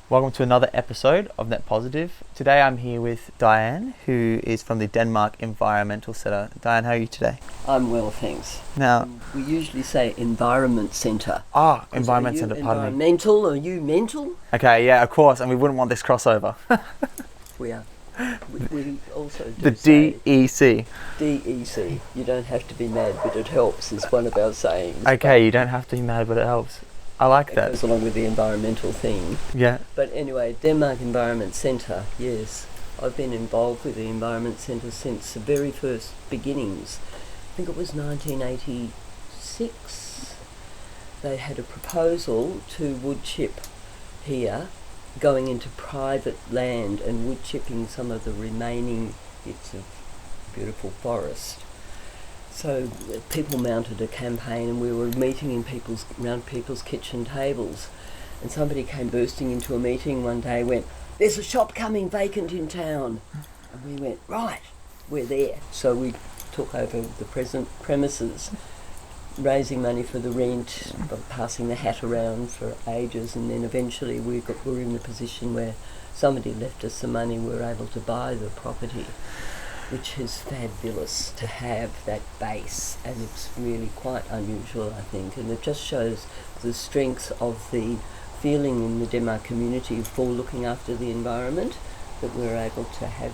Welcome to another episode of Net Positive. Today I'm here with Diane, who is from the Denmark Environmental Centre. Diane, how are you today? I'm well, thanks. Now, we usually say Environment Centre. Environment Centre, pardon me. Environmental, are you mental? Okay, yeah, of course, and we wouldn't want this crossover. We are. We also do The say DEC. DEC. You don't have to be mad, but it helps, is one of our sayings. Okay, you don't have to be mad, but it helps. I like It that. goes along with the environmental theme. Yeah. But anyway, Denmark Environment Centre, yes. I've been involved with the Environment Centre since the very first beginnings. I think it was 1986. They had a proposal to wood chip here, going into private land and wood chipping some of the remaining bits of beautiful forest. So people mounted a campaign, and we were meeting in around people's kitchen tables. And somebody came bursting into a meeting one day, went, "There's a shop coming vacant in town." And we went, "Right, we're there." So we took over the present premises, raising money for the rent, passing the hat around for ages, and then eventually we were in the position where somebody left us some money, we were able to buy the property, which is fabulous to have that base, and it's really quite unusual, I think, and it just shows the strength of the feeling in the Denmark community for looking after the environment, that we're able to have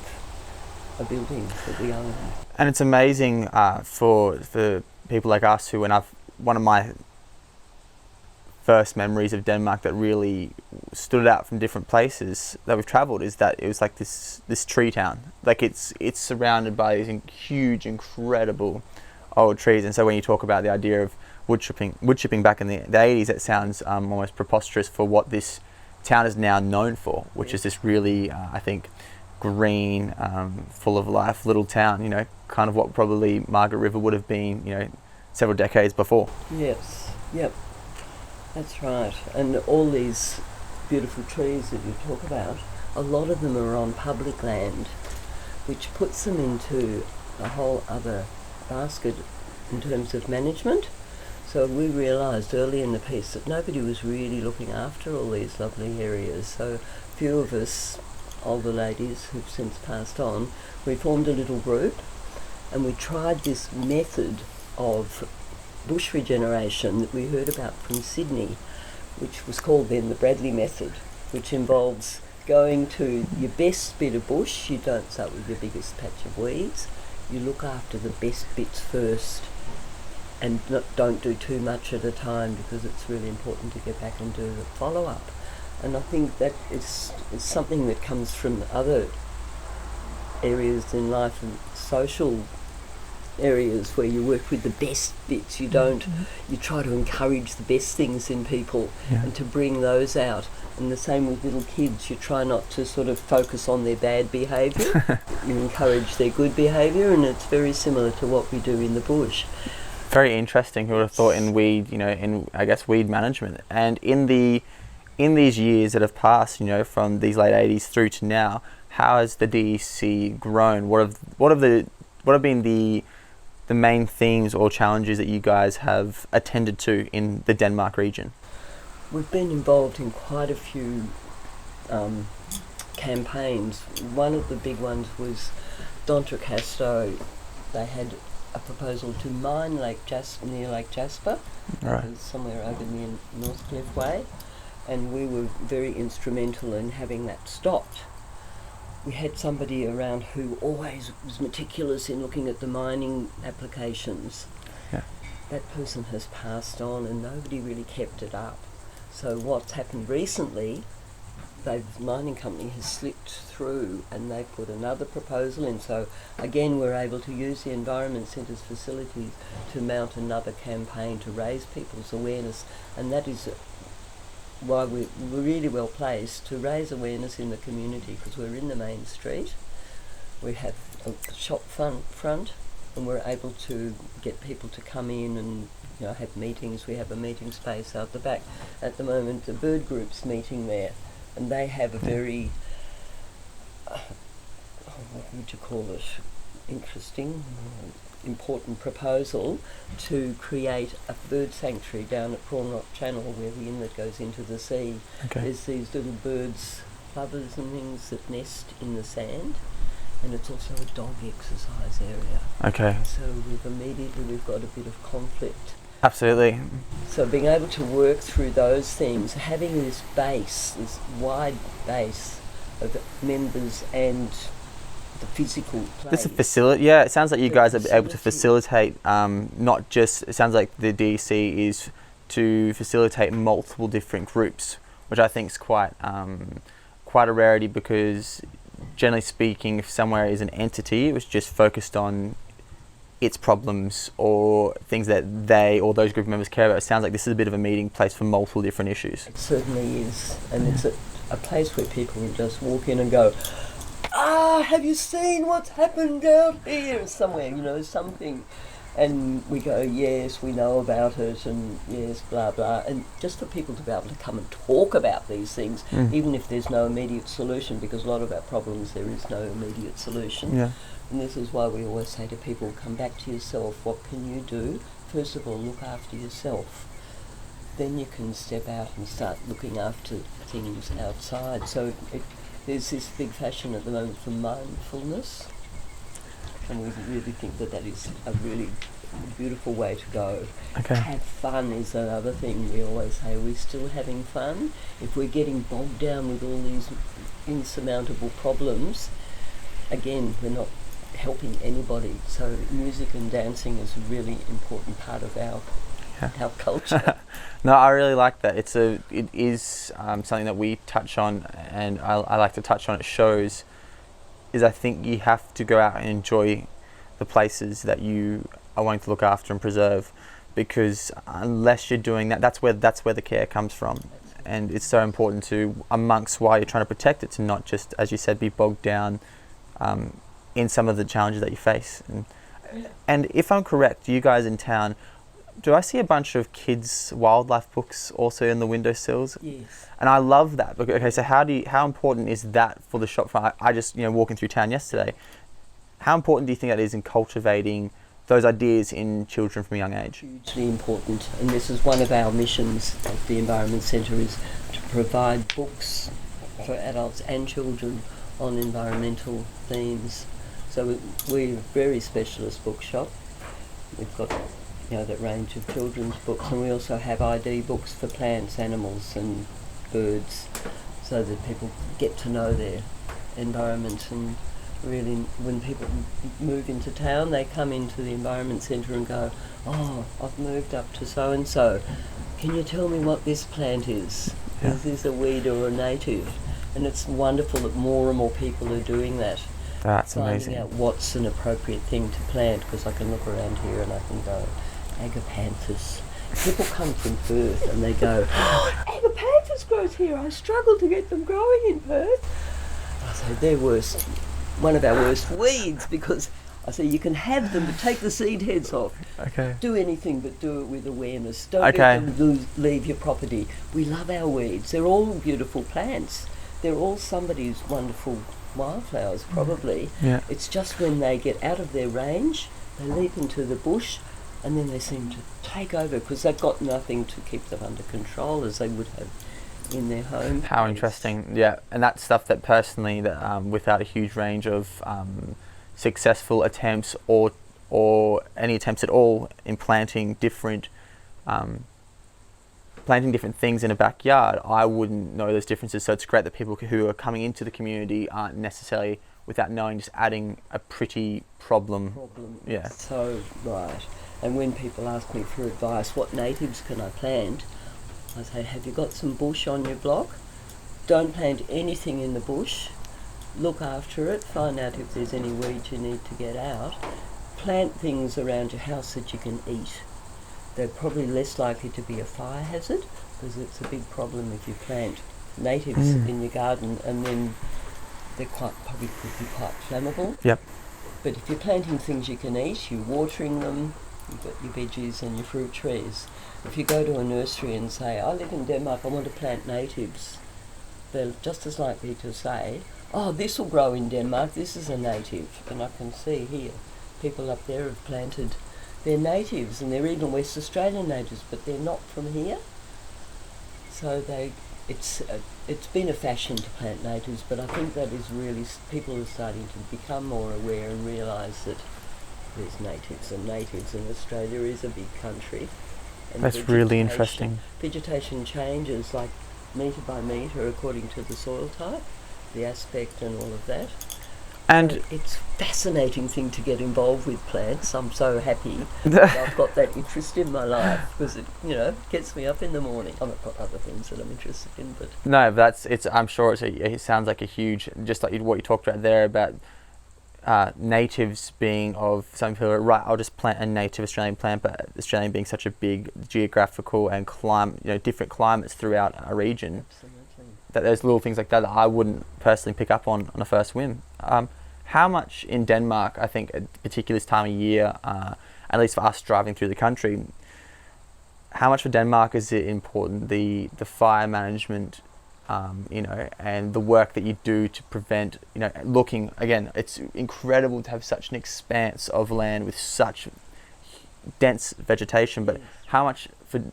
a building that we own. And it's amazing for people like us who, one of my first memories of Denmark that really stood out from different places that we've travelled is that it was like this tree town. Like it's surrounded by these huge, incredible old trees. And so when you talk about the idea of wood chipping back in the 80s, it sounds almost preposterous for what this town is now known for, which is this really, I think, green, full of life little town, kind of what probably Margaret River would have been, several decades before. Yes, yep, that's right. And all these beautiful trees that you talk about, a lot of them are on public land, which puts them into a whole other basket in terms of management. So we realised early in the piece that nobody was really looking after all these lovely areas. So a few of us, older ladies who've since passed on, we formed a little group, and we tried this method of bush regeneration that we heard about from Sydney, which was called then the Bradley method, which involves going to your best bit of bush. You don't start with your biggest patch of weeds. You look after the best bits first, and don't do too much at a time, because it's really important to get back and do the follow-up. And I think that is something that comes from other areas in life and social areas where you work with the best bits. You try to encourage the best things in people, and to bring those out. And the same with little kids, you try not to sort of focus on their bad behaviour. You encourage their good behaviour, and it's very similar to what we do in the bush. Very interesting. Who would have thought in weed, in I guess weed management, and in these years that have passed, from these late 80s through to now, how has the DEC grown? What have been the main themes or challenges that you guys have attended to in the Denmark region? We've been involved in quite a few campaigns. One of the big ones was Undertakes. They had a proposal to mine near Lake Jasper, Right. somewhere over near Northcliffe Way, and we were very instrumental in having that stopped. We had somebody around who always was meticulous in looking at the mining applications. Yeah. That person has passed on, and nobody really kept it up. So what's happened recently, the mining company has slipped through, and they've put another proposal in. So again, we're able to use the Environment Centre's facilities to mount another campaign to raise people's awareness, and that is why we're really well placed to raise awareness in the community, because we're in the main street. We have a shop front, and we're able to get people to come in and have meetings. We have a meeting space out the back. At the moment, the bird group's meeting there, and they have a very, what would you call it, interesting, important proposal to create a bird sanctuary down at Prawn Rock Channel where the inlet goes into the sea. Okay. There's these little birds, plovers and things that nest in the sand, and it's also a dog exercise area. Okay. So we've got a bit of conflict. Absolutely. So being able to work through those things, having this base, this wide base of members and the physical place. It's a facility. Yeah, it sounds like you The guys are able to facility. facilitate, not just, it sounds like the DC is to facilitate multiple different groups, which I think is quite a rarity, because generally speaking, if somewhere is an entity, it was just focused on its problems or things that they or those group members care about. It sounds like this is a bit of a meeting place for multiple different issues. It certainly is, and it's a place where people can just walk in and go, have you seen what's happened out here somewhere, something, and we go, yes, we know about it, and yes, blah blah, and just for people to be able to come and talk about these things, even if there's no immediate solution, because a lot of our problems there is no immediate solution. Yeah. And this is why we always say to people, come back to yourself. What can you do? First of all, look after yourself. Then you can step out and start looking after things outside. So there's this big fashion at the moment for mindfulness, and we really think that is a really beautiful way to go. Okay. Have fun is another thing we always say. We're still having fun. If we're getting bogged down with all these insurmountable problems, again, we're not helping anybody. So music and dancing is a really important part of our culture. No, I really like that. It is something that we touch on, and I like to touch on at shows, is I think you have to go out and enjoy the places that you are wanting to look after and preserve, because unless you're doing that, that's where the care comes from. And it's so important to, amongst why you're trying to protect it, to not just, as you said, be bogged down in some of the challenges that you face. And if I'm correct, you guys in town, do I see a bunch of kids' wildlife books also in the windowsills? Yes. And I love that. Okay, so how important is that for the shop front? I just, walking through town yesterday, how important do you think that is in cultivating those ideas in children from a young age? Hugely important, and this is one of our missions at the Environment Centre, is to provide books for adults and children on environmental themes. So we're a very specialist bookshop. We've got that range of children's books, and we also have ID books for plants, animals and birds, so that people get to know their environment. And really, when people move into town, they come into the Environment Centre and go, I've moved up to so-and-so. Can you tell me what this plant is? Yeah. Is this a weed or a native? And it's wonderful that more and more people are doing that. That's amazing. Finding out what's an appropriate thing to plant, because I can look around here and I can go, agapanthus. People come from Perth and they go, agapanthus grows here. I struggle to get them growing in Perth. I say, they're one of our worst weeds, because I say you can have them, but take the seed heads off. Okay. Do anything but do it with awareness. Don't let them leave your property. We love our weeds. They're all beautiful plants. They're all somebody's wonderful wildflowers, probably. Yeah. It's just when they get out of their range, they leap into the bush, and then they seem to take over, because they've got nothing to keep them under control as they would have in their home. How interesting. Yeah, and that's stuff that personally, that without a huge range of successful attempts or any attempts at all in planting different things in a backyard, I wouldn't know those differences. So it's great that people who are coming into the community aren't necessarily, without knowing, just adding a pretty problem. Yeah. So right. And when people ask me for advice, what natives can I plant? I say, have you got some bush on your block? Don't plant anything in the bush. Look after it. Find out if there's any weeds you need to get out. Plant things around your house that you can eat. They're probably less likely to be a fire hazard, because it's a big problem if you plant natives in your garden, and then they probably could be quite flammable. Yep. But if you're planting things you can eat, you're watering them, you've got your veggies and your fruit trees. If you go to a nursery and say, I live in Denmark, I want to plant natives, they're just as likely to say, this will grow in Denmark, this is a native. And I can see here, people up there have planted. They're natives, and they're even West Australian natives, but they're not from here. So it's been a fashion to plant natives, but I think that is really, people are starting to become more aware and realise that there's natives, and Australia is a big country. And That's really interesting. Vegetation changes like metre by metre according to the soil type, the aspect and all of that. And it's a fascinating thing to get involved with plants. I'm so happy that I've got that interest in my life, because it, gets me up in the morning. I've got other things that I'm interested in, but no, I'm sure it sounds like a huge, just like what you talked about there about natives being of, some people are right, I'll just plant a native Australian plant, but Australia being such a big geographical and different climates throughout our region. Absolutely. That there's little things like that I wouldn't personally pick up on a first whim. How much in Denmark, I think, at particular this time of year, at least for us driving through the country, how much for Denmark is it important, the fire management, and the work that you do to prevent, looking, again, it's incredible to have such an expanse of land with such dense vegetation, but how much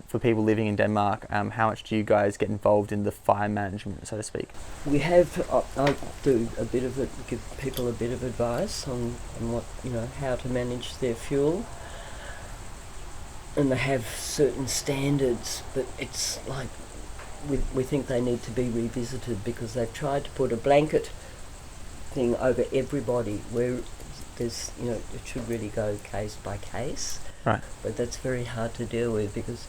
for people living in Denmark, how much do you guys get involved in the fire management, so to speak? We have, I do a bit of it, give people a bit of advice on what, how to manage their fuel. And they have certain standards, but it's like, we think they need to be revisited, because they've tried to put a blanket thing over everybody where there's, it should really go case by case. Right. But that's very hard to deal with, because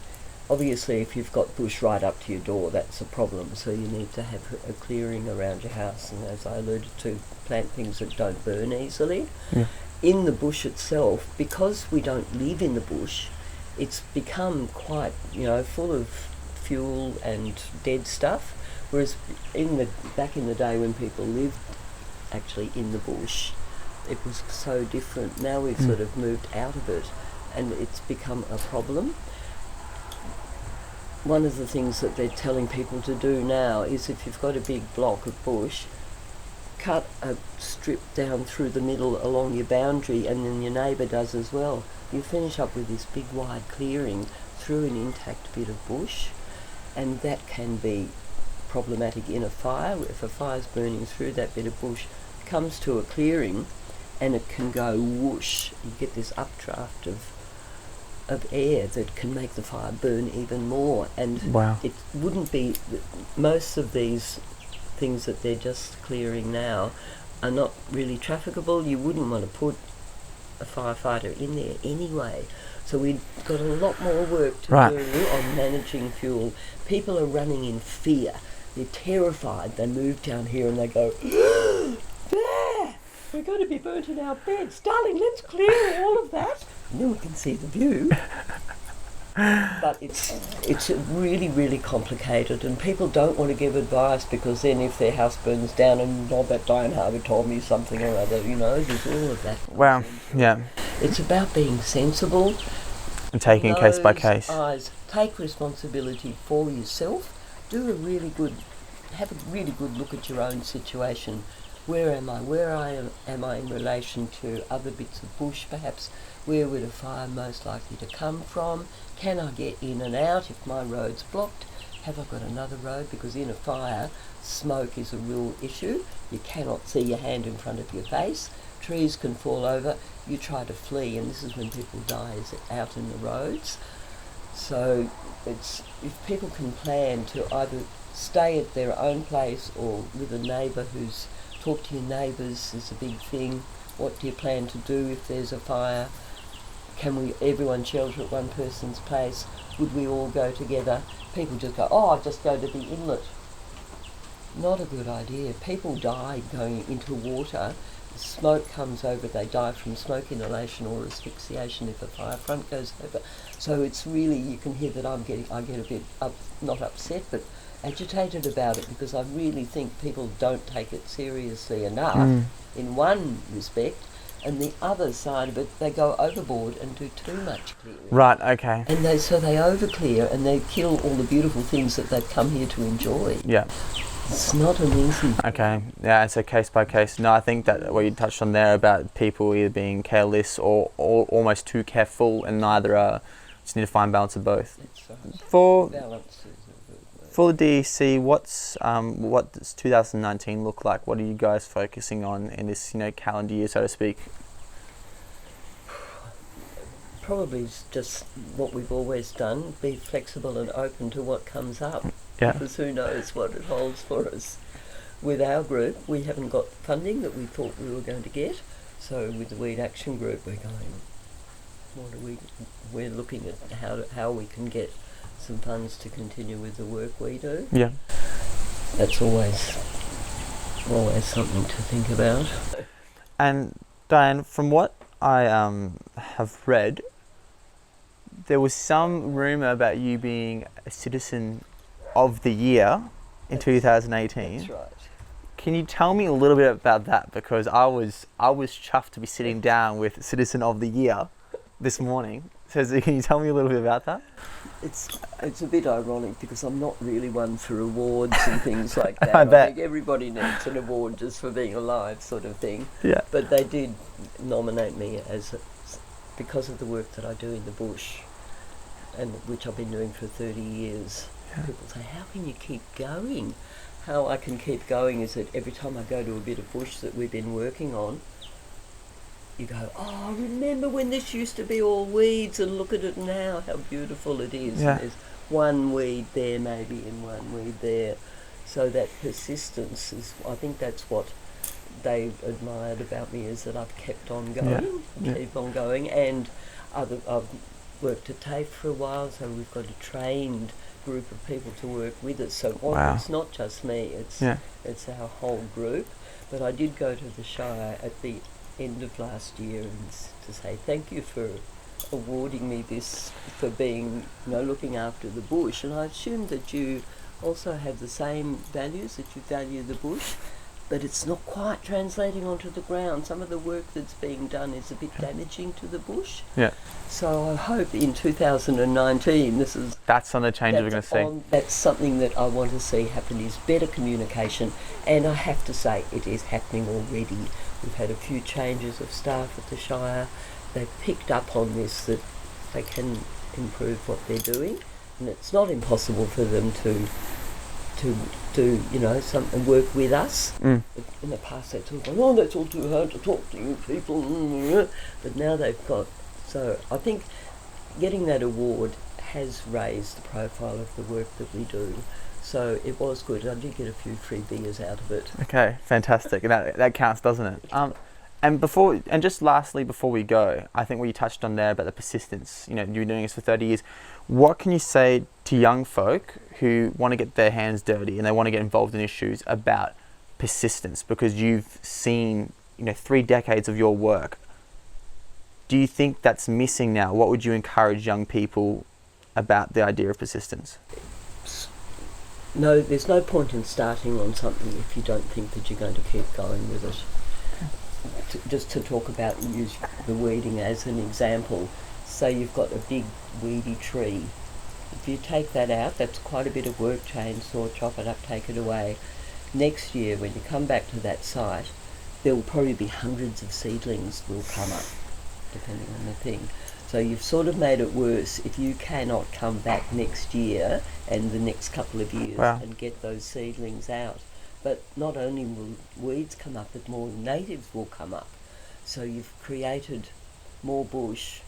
obviously if you've got bush right up to your door, that's a problem. So you need to have a clearing around your house, and as I alluded to, plant things that don't burn easily. Yeah. In the bush itself, because we don't live in the bush, it's become quite, full of fuel and dead stuff. Whereas back in the day when people lived actually in the bush, it was so different. Now we've sort of moved out of it, and it's become a problem. One of the things that they're telling people to do now is, if you've got a big block of bush, cut a strip down through the middle along your boundary, and then your neighbour does as well. You finish up with this big wide clearing through an intact bit of bush, and that can be problematic in a fire. If a fire's burning through that bit of bush, it comes to a clearing, and it can go whoosh. You get this updraft of air that can make the fire burn even more. And wow. It wouldn't be, most of these things that they're just clearing now are not really trafficable. You wouldn't want to put a firefighter in there anyway. So we've got a lot more work to do on managing fuel. People are running in fear. They're terrified. They move down here and they go, there! We're going to be burnt in our beds. Darling, let's clear all of that. And then we can see the view. But it's really, really complicated, and people don't want to give advice, because then if their house burns down, and that Diane Harvey told me something or other, there's all of that. Wow, yeah. It's about being sensible. And taking it case by case. Take responsibility for yourself. Have a really good look at your own situation. Where am I? Am I in relation to other bits of bush perhaps? Where would a fire most likely to come from? Can I get in and out if my road's blocked? Have I got another road? Because in a fire, smoke is a real issue. You cannot see your hand in front of your face. Trees can fall over. You try to flee, and this is when people die, is out in the roads. So if people can plan to either stay at their own place or with a neighbour talk to your neighbours is a big thing. What do you plan to do if there's a fire? Can everyone shelter at one person's place? Would we all go together? People just go, I'll just go to the inlet. Not a good idea. People die going into water. Smoke comes over, they die from smoke inhalation or asphyxiation if a fire front goes over. So it's really, you can hear that I get a bit not upset, but agitated about it, because I really think people don't take it seriously enough in one respect, and the other side of it, they go overboard and do too much clearing. Right, okay. And so they overclear and they kill all the beautiful things that they've come here to enjoy. Yeah. It's not an easy. Okay, yeah, it's a case by case. No, I think that what you touched on there about people either being careless or almost too careful, and neither are. Just need to find balance of both. That's right. For Balance is a good word. For the DEC, what does 2019 look like? What are you guys focusing on in this, calendar year, so to speak? Probably just what we've always done, be flexible and open to what comes up. Yeah. Because who knows what it holds for us. With our group, we haven't got funding that we thought we were going to get. So with the Weed Action Group, we're going, we're looking at how we can get some funds to continue with the work we do. Yeah. That's always something to think about. And Diane, from what I have read, there was some rumour about you being a Citizen of the Year in 2018. That's right. Can you tell me a little bit about that? Because I was chuffed to be sitting down with Citizen of the Year this morning. So can you tell me a little bit about that? It's a bit ironic because I'm not really one for awards and things like that. I bet. think everybody needs an award just for being alive, sort of thing. Yeah. But they did nominate me because of the work that I do in the bush, and which I've been doing for 30 years. Yeah. People say, how can you keep going? How I can keep going is that every time I go to a bit of bush that we've been working on, you go, oh, remember when this used to be all weeds, and look at it now, how beautiful it is. Yeah. And there's one weed there maybe and one weed there. So that persistence is, I think that's what they admired about me, is that I've kept on going, keep on going. And I've worked at TAFE for a while, so we've got a trained group of people to work with us. So it's not just me, it's our whole group. But I did go to the Shire at the end of last year and to say thank you for awarding me this for being, looking after the bush. And I assume that you also have the same values, that you value the bush, but it's not quite translating onto the ground. Some of the work that's being done is a bit damaging to the bush. Yeah. So I hope in 2019 that's some of the changes we're going to see. That's something that I want to see happen, is better communication, and I have to say it is happening already. We've had a few changes of staff at the Shire. They've picked up on this, that they can improve what they're doing, and it's not impossible for them to do, and work with us. In the past they thought, oh, that's all too hard to talk to you people, but now they've got. So I think getting that award has raised the profile of the work that we do. So it was good. I did get a few free beers out of it. Okay, fantastic. And that counts, doesn't it? And just lastly, before we go, I think what you touched on there about the persistence. You've been doing this for 30 years. What can you say to young folk who want to get their hands dirty and they want to get involved in issues about persistence? Because you've seen, 3 decades of your work. Do you think that's missing now? What would you encourage young people about the idea of persistence? No, there's no point in starting on something if you don't think that you're going to keep going with it. Just to talk about, use the weeding as an example, say you've got a big weedy tree. If you take that out, that's quite a bit of work, chainsaw, chop it up, take it away. Next year, when you come back to that site, there will probably be hundreds of seedlings will come up, depending on the thing. So you've sort of made it worse if you cannot come back next year and the next couple of years and get those seedlings out. But not only will weeds come up, but more natives will come up. So you've created more bush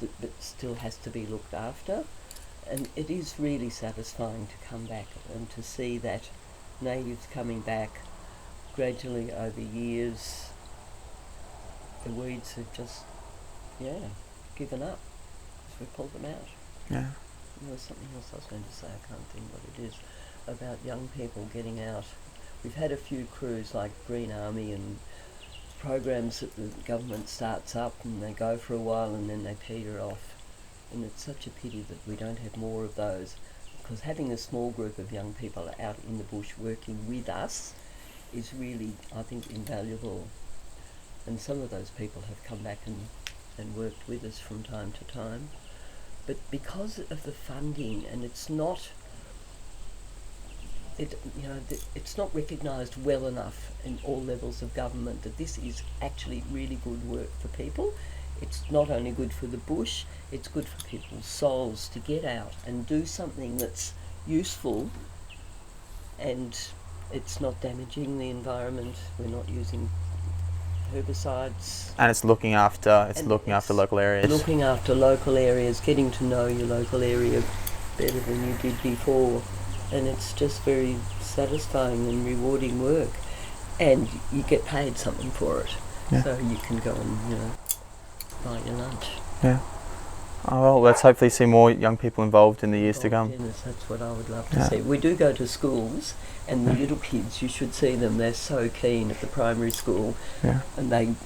that still has to be looked after. And it is really satisfying to come back and to see that natives coming back gradually over years. The weeds have just, given up. So we pulled them out. Yeah. There was something else I was going to say, I can't think what it is, about young people getting out. We've had a few crews like Green Army and programs that the government starts up and they go for a while and then they peter off. And it's such a pity that we don't have more of those, because having a small group of young people out in the bush working with us is really, I think, invaluable. And some of those people have come back and worked with us from time to time. But because of the funding, and it's not it's not recognised well enough in all levels of government that this is actually really good work for people. It's not only good for the bush, it's good for people's souls to get out and do something that's useful, and it's not damaging the environment. We're not using herbicides. And it's looking after local areas. Looking after local areas, getting to know your local area better than you did before. And it's just very satisfying and rewarding work. And you get paid something for it. Yeah. So you can go and, buy your lunch. Yeah. Oh, well, let's hopefully see more young people involved in the years to come. Goodness, that's what I would love to see. We do go to schools, and the little kids, you should see them. They're so keen at the primary school. Yeah. And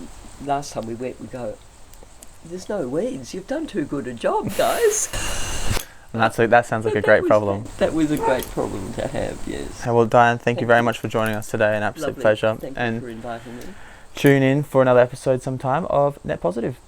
last time we went, we go, "There's no weeds. You've done too good a job, guys." And that sounds like a great problem. That was a great problem to have. Yes. Hey, well, Diane, thank you very much for joining us today. An absolute Lovely. pleasure. Thank and you for inviting me. Tune in for another episode sometime of Net Positive.